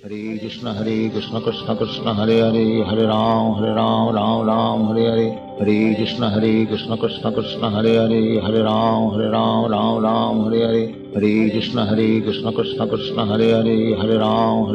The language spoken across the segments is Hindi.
हरे कृष्ण कृष्ण कृष्ण हरे हरे, हरे राम राम राम हरे हरे। हरे कृष्ण कृष्ण कृष्ण हरे हरे, हरे राम राम हरे हरे। हरे कृष्ण कृष्ण कृष्ण हरे हरे, हरे राम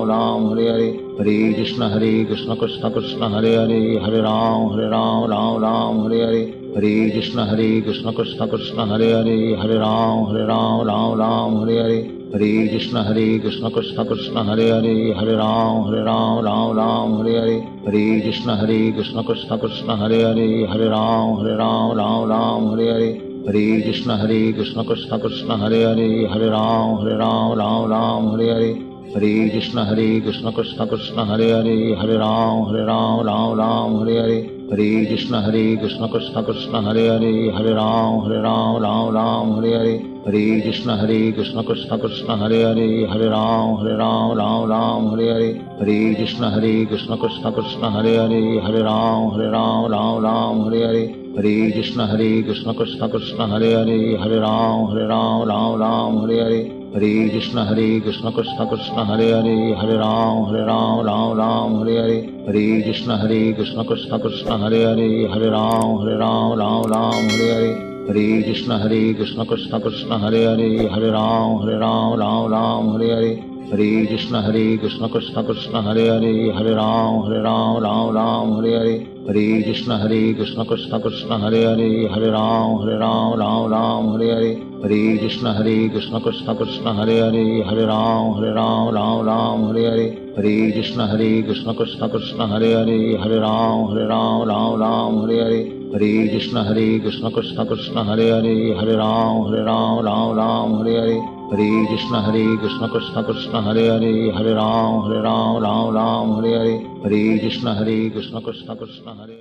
राम हरे हरे। हरे कृष्ण कृष्ण कृष्ण हरे हरे, हरे राम राम हरे हरे। हरे कृष्ण कृष्ण कृष्ण हरे हरे, हरे राम राम हरे हरे। हरे कृष्ण कृष्ण कृष्ण हरे हरे, हरे राम राम हरे हरे। हरे कृष्ण कृष्ण कृष्ण हरे हरे, हरे राम हरे हरे। हरे कृष्ण कृष्ण कृष्ण हरे हरे, हरे राम हरे हरे। हरे कृष्ण कृष्ण कृष्ण हरे हरे, हरे राम हरे हरे। हरे कृष्ण कृष्ण कृष्ण हरे हरे, हरे राम हरे हरे। हरे कृष्ण कृष्ण कृष्ण हरे हरे, हरे राम हरे हरे। हरे कृष्ण कृष्ण कृष्ण हरे हरे, हरे राम हरे हरे। हरे कृष्ण कृष्ण कृष्ण हरे हरे, हरे राम हरे हरे। हरे कृष्ण कृष्ण कृष्ण हरे हरे, हरे राम हरे हरे। हरे कृष्ण कृष्ण कृष्ण हरे हरे, हरे राम हरे हरे। हरे कृष्ण कृष्ण कृष्ण हरे हरे, हरे राम हरे हरे। हरे कृष्ण कृष्ण कृष्ण हरे हरे, हरे राम हरे हरे। हरे कृष्ण कृष्ण कृष्ण हरे हरे, हरे राम हरे हरे। हरे कृष्ण कृष्ण कृष्ण हरे हरे, हरे राम हरे हरे। हरे कृष्ण कृष्ण कृष्ण हरे हरे, हरे राम हरे हरे। हरे कृष्ण कृष्ण कृष्ण हरे हरे, हरे राम हरे हरे। हरे कृष्ण कृष्ण कृष्ण हरे हरे, हरे राम हरे हरे। हरे कृष्ण कृष्ण कृष्ण हरे